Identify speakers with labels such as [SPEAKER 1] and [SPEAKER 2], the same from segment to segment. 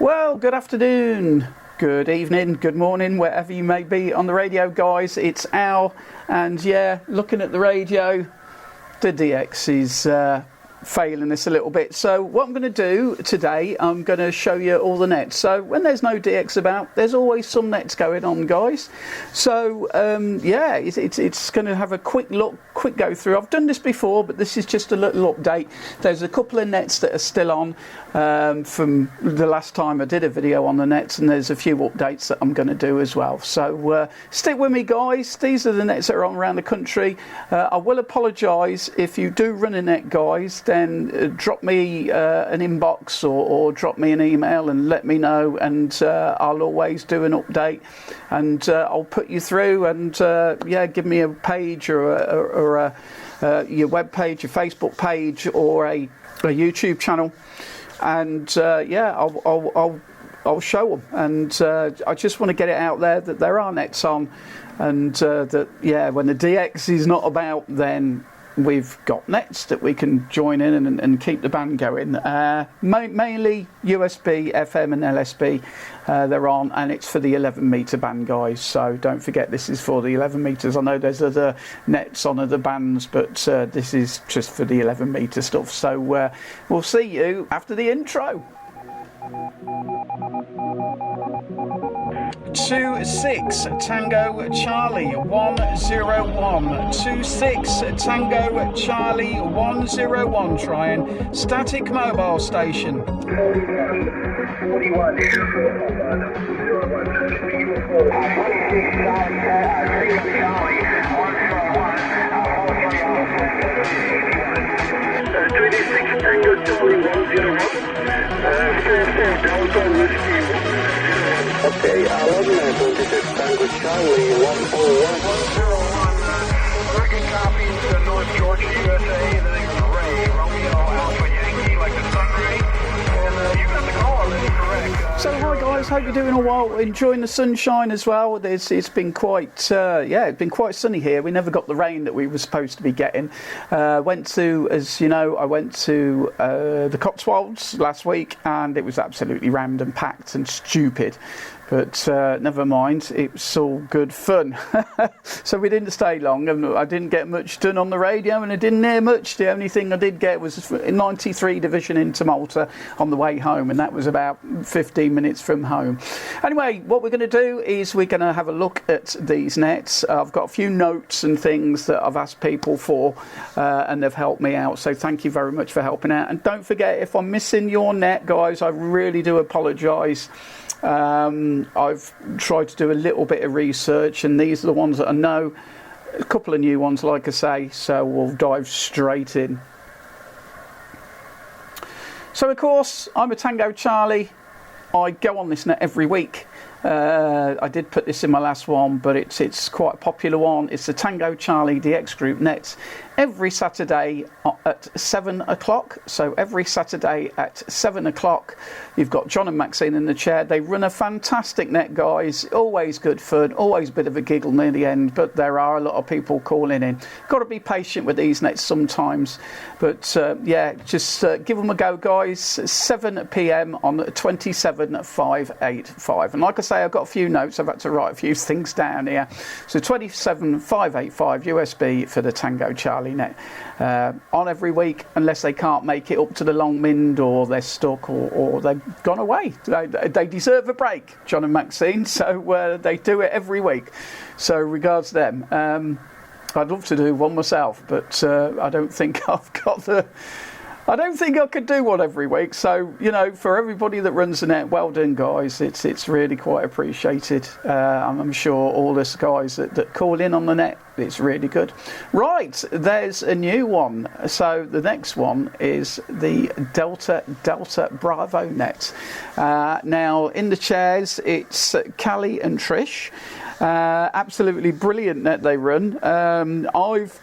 [SPEAKER 1] Well, good afternoon, good evening, good morning, wherever you may be on the radio, guys. It's Al, and yeah, looking at the radio, the DX is failing us a little bit. So what I'm going to do today, I'm going to show you all the nets. So when there's no DX about, there's always some nets going on, guys. So yeah, it's going to have a quick go through. I've done this before, but this is just a little update. There's a couple of nets that are still on from the last time I did a video on the nets, and there's a few updates that I'm going to do as well. So stick with me, guys. These are the nets that are on around the country. I will apologise if you do run a net, guys. Then drop me an inbox or drop me an email and let me know, and I'll always do an update, and I'll put you through, and yeah, give me a page or your web page, your Facebook page, or a YouTube channel, and yeah, I'll show them, and I just want to get it out there that there are nets on, and that yeah, when the DX is not about, then we've got nets that we can join in and keep the band going. Mainly USB, FM and LSB they're on, and it's for the 11-meter band, guys. So don't forget, this is for the 11 meters. I know there's other nets on other bands, but this is just for the 11-meter stuff. So we'll see you after the intro. 26 Tango Charlie 101. 26 Tango Charlie 101. Trying static mobile station. 41. 26 Tango Charlie 101. Delta Whiskey. Okay, 26 Tango Charlie 101. 101, working copy to North Georgia, USA. The name is Ray, Romeo Alpha Yankee, like the sun ray. And you got the call already, correct. So hi guys, hope you're doing all well, enjoying the sunshine as well. It's been quite, yeah, it's been quite sunny here. We never got the rain that we were supposed to be getting. Went to, as you know, I went to the Cotswolds last week, and it was absolutely rammed and packed and stupid. But never mind, it was all good fun. So we didn't stay long, and I didn't get much done on the radio, and I didn't hear much. The only thing I did get was 93 division into Malta on the way home, and that was about 15 minutes from home. Anyway, what we're going to do is we're going to have a look at these nets. I've got a few notes and things that I've asked people for, and they've helped me out. So thank you very much for helping out. And don't forget, if I'm missing your net, guys, I really do apologise. I've tried to do a little bit of research, and these are the ones that I know. A couple of new ones, like I say, so we'll dive straight in. So of course, I'm a Tango Charlie. I go on this net every week. I did put this in my last one, but it's quite a popular one. It's the Tango Charlie DX Group nets every Saturday at 7 o'clock. So every Saturday at 7 o'clock, you've got John and Maxine in the chair. They run a fantastic net, guys. Always good fun, always a bit of a giggle near the end, but there are a lot of people calling in. Got to be patient with these nets sometimes, but yeah, just give them a go, guys. 7 p.m. on 27585. And like I say, I've got a few notes. I've had to write a few things down here. So 27585 USB for the Tango Charlie net. On every week, unless they can't make it up to the long mind, or they're stuck, or they've gone away. They deserve a break, John and Maxine, so they do it every week. So regards to them. I'd love to do one myself, but I don't think I've got the... I don't think I could do one every week. So, you know, for everybody that runs the net, well done, guys. It's really quite appreciated. I'm sure all this guys that call in on the net, it's really good. Right, there's a new one. So the next one is the Delta Bravo net. Now, in the chairs, it's Callie and Trish. Absolutely brilliant net they run. I've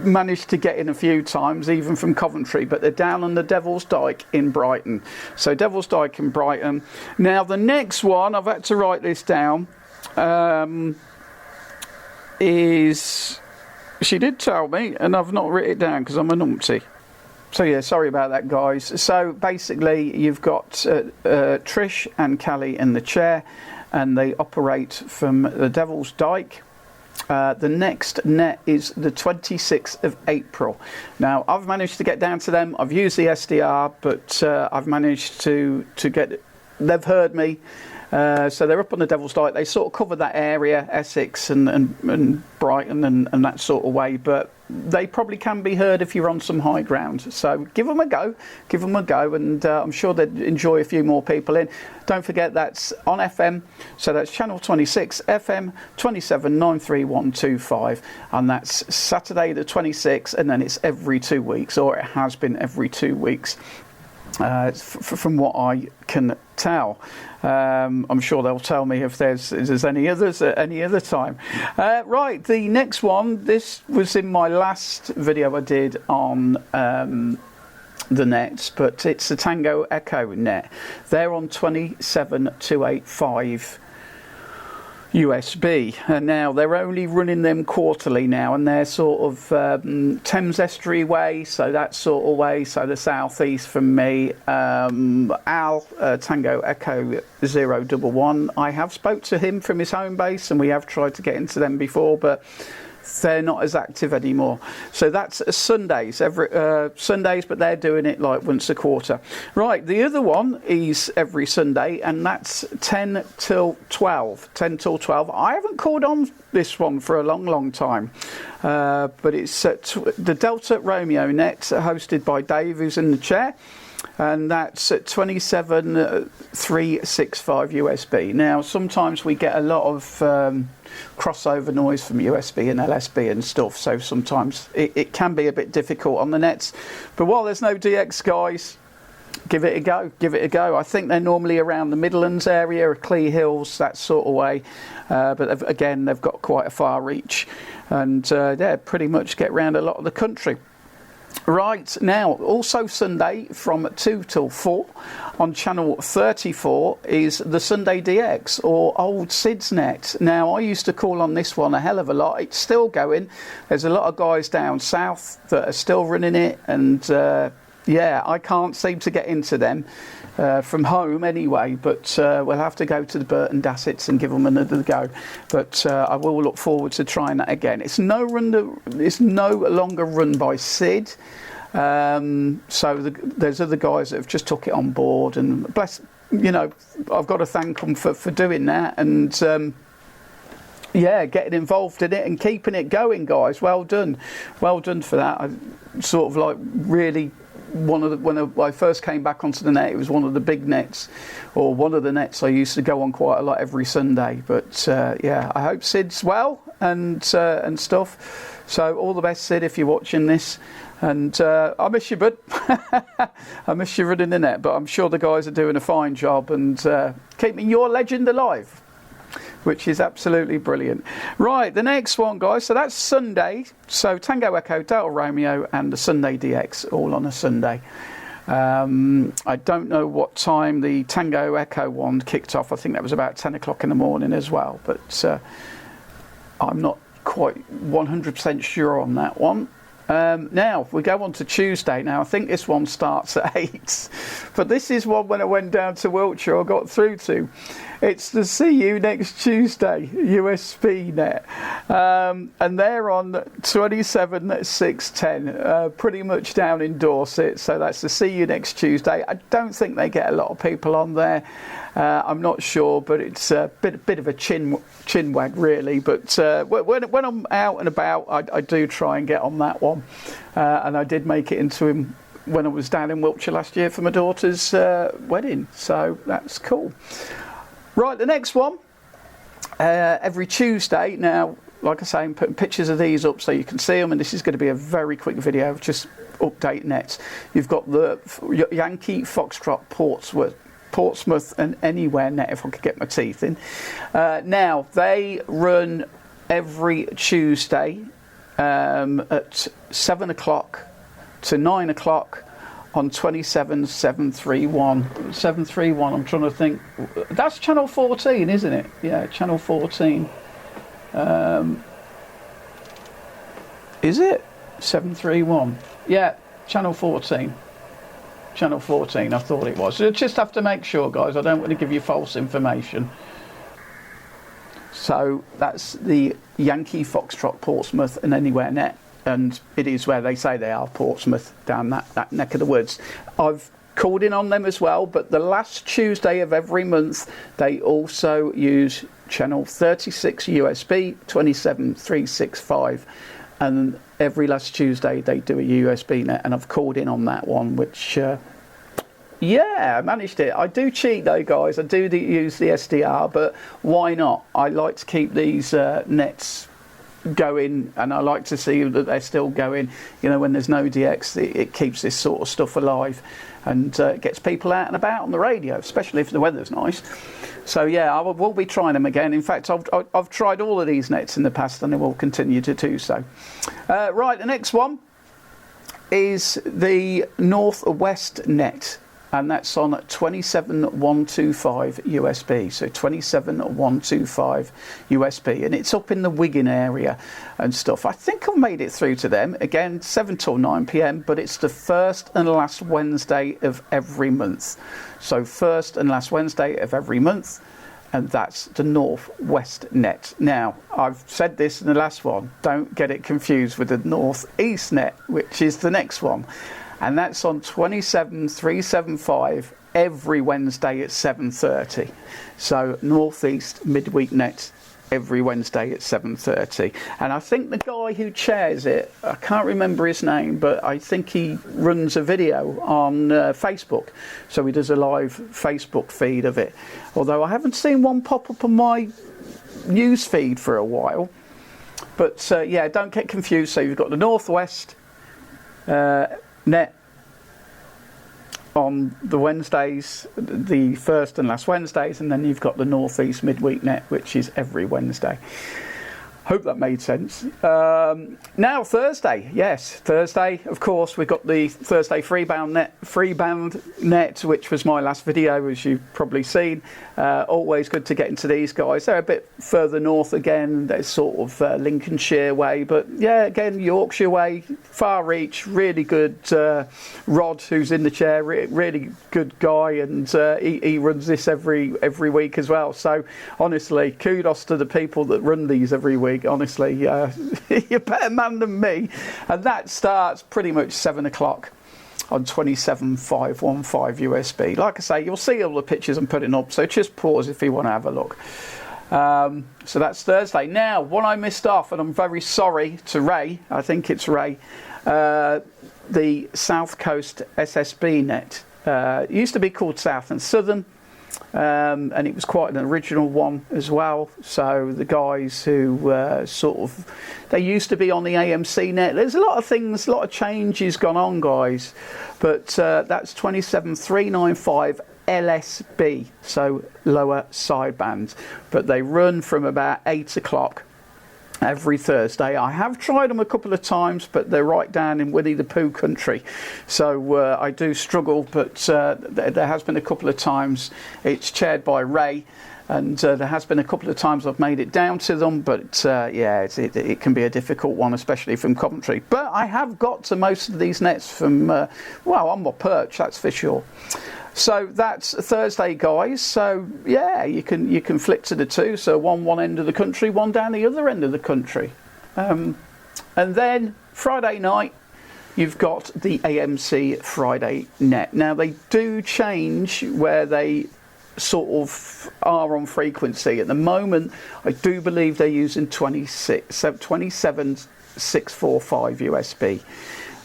[SPEAKER 1] managed to get in a few times, even from Coventry, but they're down on the Devil's Dyke in Brighton. So Devil's Dyke in Brighton. Now the next one, I've had to write this down, is, she did tell me, and I've not written it down because I'm a numpty. So yeah, sorry about that, guys. So basically, you've got Trish and Callie in the chair, and they operate from the Devil's Dyke. The next net is the 26th of April. Now, I've managed to get down to them. I've used the SDR, but I've managed to get. They've heard me. So they're up on the Devil's Dyke. They sort of cover that area, Essex and Brighton and that sort of way. But they probably can be heard if you're on some high ground. So give them a go, and I'm sure they'd enjoy a few more people in. Don't forget that's on FM, so that's channel 26, FM 2793125, and that's Saturday the 26th, and then it's every 2 weeks, or it has been every 2 weeks. From what I can tell. I'm sure they'll tell me if there's any others at any other time. Right, the next one, this was in my last video I did on the nets, but it's the Tango Echo net. They're on 27285 USB, and now they're only running them quarterly now, and they're sort of Thames Estuary way, so that sort of way, so the southeast from me. Al, Tango Echo 011, I have spoke to him from his home base, and we have tried to get into them before, but they're not as active anymore. So that's Sundays, every Sundays, but they're doing it like once a quarter. Right, the other one is every Sunday, and that's 10 till 12. 10 till 12. I haven't called on this one for a long time, but it's the Delta Romeo net, hosted by Dave, who's in the chair. And that's at 27365 USB. Now, sometimes we get a lot of crossover noise from USB and LSB and stuff, so sometimes it can be a bit difficult on the nets. But while there's no DX, guys, give it a go. I think they're normally around the Midlands area, Clee Hills, that sort of way. But again, they've got quite a far reach, and pretty much get around a lot of the country. Right, now, also Sunday from 2 till 4 on channel 34 is the Sunday DX, or Old Sid's net. Now, I used to call on this one a hell of a lot. It's still going. There's a lot of guys down south that are still running it, and I can't seem to get into them from home anyway, but we'll have to go to the Burton Dassets and give them another go. But I will look forward to trying that again. It's no longer run by Sid, so there's other guys that have just took it on board, and bless, I've got to thank them for doing that, and getting involved in it and keeping it going, guys. Well done for that. I sort of like really. When I first came back onto the net, it was one of the big nets, or one of the nets I used to go on quite a lot every Sunday. But I hope Sid's well and stuff. So all the best, Sid, if you're watching this. And I miss you, bud. I miss you running the net, but I'm sure the guys are doing a fine job and keeping your legend alive, which is absolutely brilliant. Right, the next one, guys, so that's Sunday. So Tango Echo, Delta Romeo, and the Sunday DX, all on a Sunday. I don't know what time the Tango Echo one kicked off. I think that was about 10 o'clock in the morning as well, but I'm not quite 100% sure on that one. Now, we go on to Tuesday. Now, I think this one starts at 8. But this is one when I went down to Wiltshire I got through to. It's the See You Next Tuesday USB net. And they're on 27610, pretty much down in Dorset. So that's the See You Next Tuesday. I don't think they get a lot of people on there. I'm not sure, but it's a bit of a chin wag, really. But when I'm out and about, I do try and get on that one. And I did make it into him when I was down in Wiltshire last year for my daughter's wedding. So that's cool. Right, the next one, every Tuesday. Now, like I say, I'm putting pictures of these up so you can see them, and this is going to be a very quick video of just update nets. You've got the Yankee Foxtrot Portsmouth and Anywhere net, if I could get my teeth in. Now, they run every Tuesday at 7 o'clock to 9 o'clock on 27731. 731, I'm trying to think. That's channel 14, isn't it? Yeah, channel 14. Is it? 731. Yeah, Channel 14. Channel 14, I thought it was. So just have to make sure, guys. I don't want to give you false information. So that's the Yankee Foxtrot Portsmouth and Anywhere net, and it is where they say they are, Portsmouth, down that neck of the woods. I've called in on them as well, but the last Tuesday of every month they also use channel 36 USB 27365, and every last Tuesday they do a USB net, and I've called in on that one, which yeah, I managed it. I do cheat though, guys. I do use the SDR, but why not? I like to keep these nets going, and I like to see that they're still going. You know, when there's no DX, it keeps this sort of stuff alive, and gets people out and about on the radio, especially if the weather's nice. So yeah, I will be trying them again. In fact, I've tried all of these nets in the past, and I will continue to do so. Right, the next one is the Northwest net, and that's on 27125 USB. So 27125 USB, and it's up in the Wigan area and stuff. I think I've made it through to them again, 7 till 9 p.m, but it's the first and last Wednesday of every month. So first and last Wednesday of every month, and that's the Northwest net. Now, I've said this in the last one, don't get it confused with the Northeast net, which is the next one. And that's on 27375 every Wednesday at 7:30. So Northeast midweek net every Wednesday at 7:30. And I think the guy who chairs it, I can't remember his name, but I think he runs a video on Facebook. So he does a live Facebook feed of it. Although I haven't seen one pop up on my news feed for a while. But yeah, don't get confused. So you've got the Northwest net on the Wednesdays, the first and last Wednesdays, and then you've got the Northeast midweek net, which is every Wednesday. Hope that made sense. Now Thursday, yes, Thursday, of course, we've got the Thursday freebound net, which was my last video, as you've probably seen. Always good to get into these guys. They're a bit further north again, they're sort of Lincolnshire way, but yeah, again, Yorkshire way, far reach, really good. Rod, who's in the chair, really good guy, and he runs this every week as well. So honestly, kudos to the people that run these every week. Honestly, you're a better man than me. And that starts pretty much 7 o'clock on 27515 USB. Like I say, you'll see all the pictures I'm putting up, so just pause if you want to have a look. So that's Thursday. Now, what I missed off, and I'm very sorry to Ray, I think it's Ray, the South Coast SSB net. It used to be called South and Southern. And it was quite an original one as well. So the guys who they used to be on the AMC net. There's a lot of things, a lot of changes gone on, guys. But that's 27395 LSB, so lower sideband. But they run from about 8 o'clock every Thursday. I have tried them a couple of times, but they're right down in Winnie the Pooh country, so I do struggle, but there has been a couple of times. It's chaired by Ray, and there has been a couple of times I've made it down to them, but yeah, it can be a difficult one, especially from Coventry. But I have got to most of these nets from well, on my perch, that's for sure. So that's Thursday, guys. So yeah, you can flick to the two. So one end of the country, one down the other end of the country. And then Friday night, you've got the AMC Friday net. Now they do change where they sort of are on frequency. At the moment, I do believe they're using 27645 USB.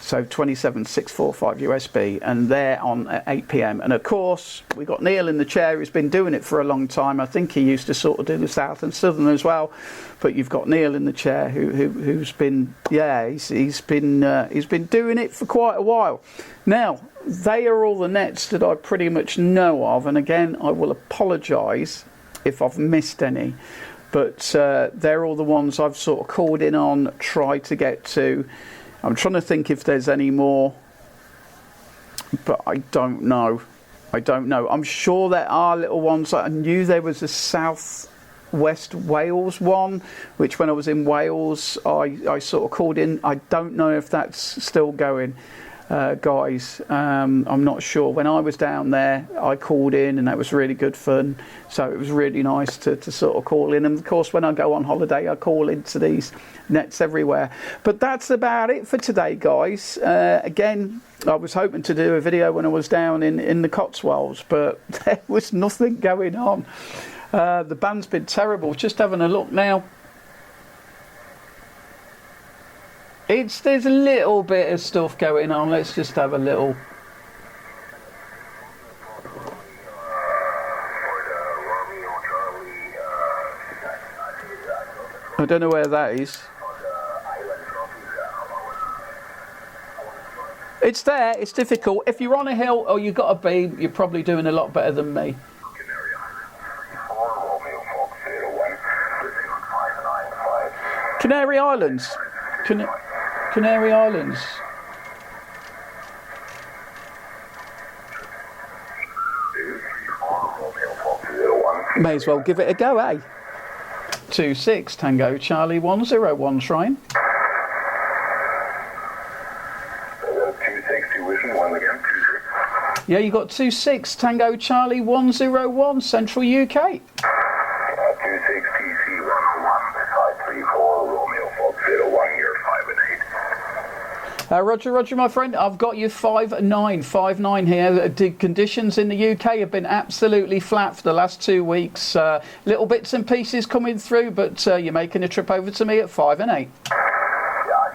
[SPEAKER 1] So 27645 USB, and they're on at 8 p.m. And of course, we've got Neil in the chair who's been doing it for a long time. I think he used to sort of do the South and Southern as well. But you've got Neil in the chair who's been, yeah, he's been doing it for quite a while. Now, they are all the nets that I pretty much know of, and again, I will apologise if I've missed any. But they're all the ones I've sort of called in on, tried to get to. I'm trying to think if there's any more, but I don't know. I'm sure there are little ones. I knew there was a South West Wales one, which when I was in Wales, I sort of called in. I don't know if that's still going. guys. I'm not sure. When I was down there, I called in, and that was really good fun. So it was really nice to sort of call in. And of course, when I go on holiday, I call into these nets everywhere. But that's about it for today, guys. Again, I was hoping to do a video when I was down in the Cotswolds, but there was nothing going on. The band's been terrible. Just having a look now. There's a little bit of stuff going on. Let's just have a little. I don't know where that is. It's there. It's difficult. If you're on a hill or you've got a beam, you're probably doing a lot better than me. Canary Islands. Canary Islands. May as well give it a go, eh? 26 Tango Charlie 101 trying.
[SPEAKER 2] 26 tuition, one again, 26.
[SPEAKER 1] Yeah, you got 26 Tango Charlie 101 Central UK.
[SPEAKER 2] 26 TC 101, 534 Romeo Fox 01, you're 5 and 8.
[SPEAKER 1] Roger, my friend. I've got you 5-9 here. The conditions in the UK have been absolutely flat for the last 2 weeks. Little bits and pieces coming through, but you're making a trip over to me at 5 and 8.
[SPEAKER 2] Yeah,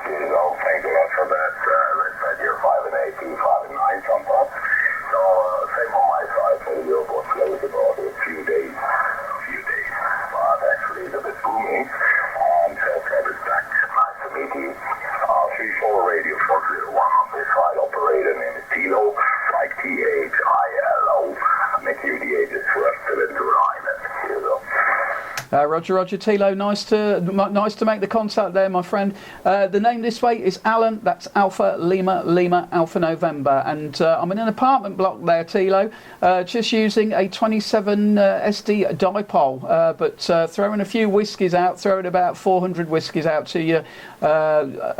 [SPEAKER 2] cheers. Oh, thanks a lot for that. Let's say you're 5 and 8 to 5 and 9 sometimes. So, same on my side. So, the airport closed about a few days. But actually, it's a bit booming. And Travis back. Nice to meet you. 3-4 Radio 401 on this side. Operator name is Tilo, like Thilo. Make you the ages for us to live to an island. Here you go.
[SPEAKER 1] Roger, Tilo. Nice to make the contact there, my friend. The name this way is Alan. That's Alpha Lima Alpha November, and I'm in an apartment block there, Tilo. Just using a 27 SD dipole, but throwing a few whiskies out, throwing about 400 whiskies out to you,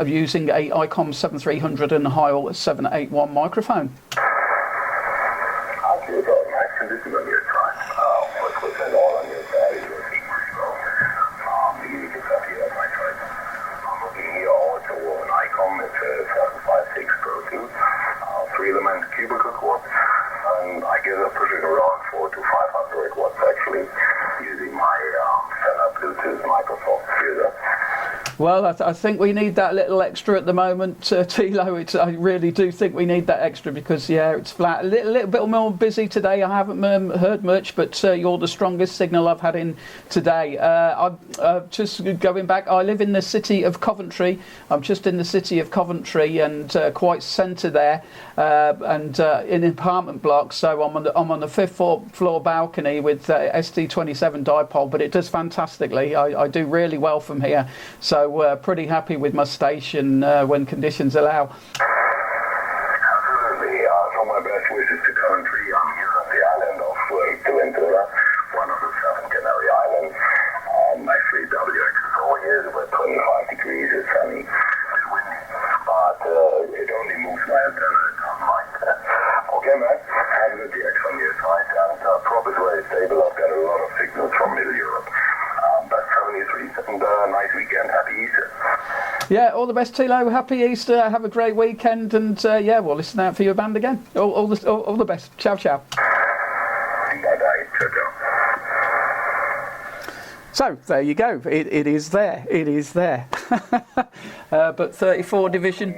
[SPEAKER 1] using a ICOM 7300 and Heil 781 microphone.
[SPEAKER 2] Cubicle quartz, and I get a pushing around 400 to 500 watts actually using my Bluetooth microphone.
[SPEAKER 1] Well, I think we need that little extra at the moment, Tilo. I really do think we need that extra because, yeah, it's flat. A little bit more busy today. I haven't heard much, but you're the strongest signal I've had in today. I'm just going back. I live in the city of Coventry. I'm just in the city of Coventry and quite centre there, and in an apartment block. So I'm on the 5th floor balcony with ST27 dipole, but it does fantastically. I do really well from here. So pretty happy with my station when conditions allow.
[SPEAKER 2] Absolutely. So my best wishes to Coventry. I'm here on the island of Ventura, one of the 7 Canary Islands. Actually, WXO here is about 25 degrees. It's sunny, it's windy, but it only moves my antenna. It's not like that. Okay, man. Have a good DX on your side, and prop is very stable. I've got a lot of signals from Middle Europe. Best 73s, and nice weekend. Happy Easter.
[SPEAKER 1] Yeah, all the best, Tilo. Happy Easter. Have a great weekend, and yeah, we'll listen out for your band again. All the best. Ciao, ciao.
[SPEAKER 2] Bye-bye. Ciao.
[SPEAKER 1] So there you go. It is there. It is there. But 34 division.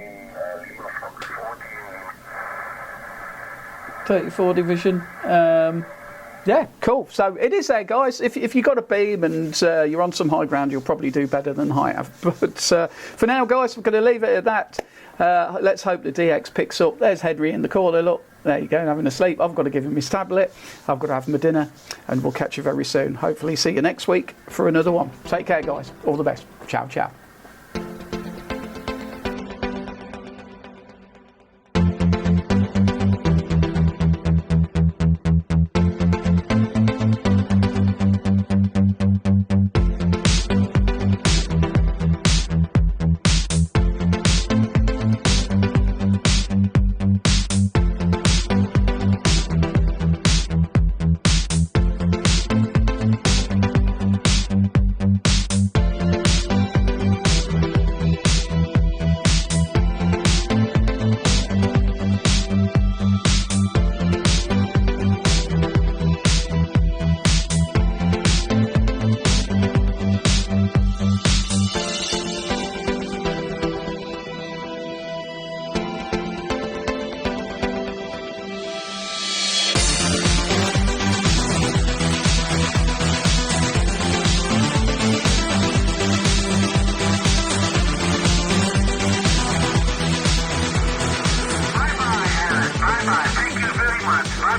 [SPEAKER 1] 34 division. Yeah, cool. So it is there, guys. If you've got a beam and you're on some high ground, you'll probably do better than I have. But for now, guys, we're going to leave it at that. Let's hope the DX picks up. There's Henry in the corner. Look, there you go, having a sleep. I've got to give him his tablet. I've got to have my dinner. And we'll catch you very soon. Hopefully see you next week for another one. Take care, guys. All the best. Ciao, ciao.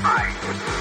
[SPEAKER 2] Bye-bye.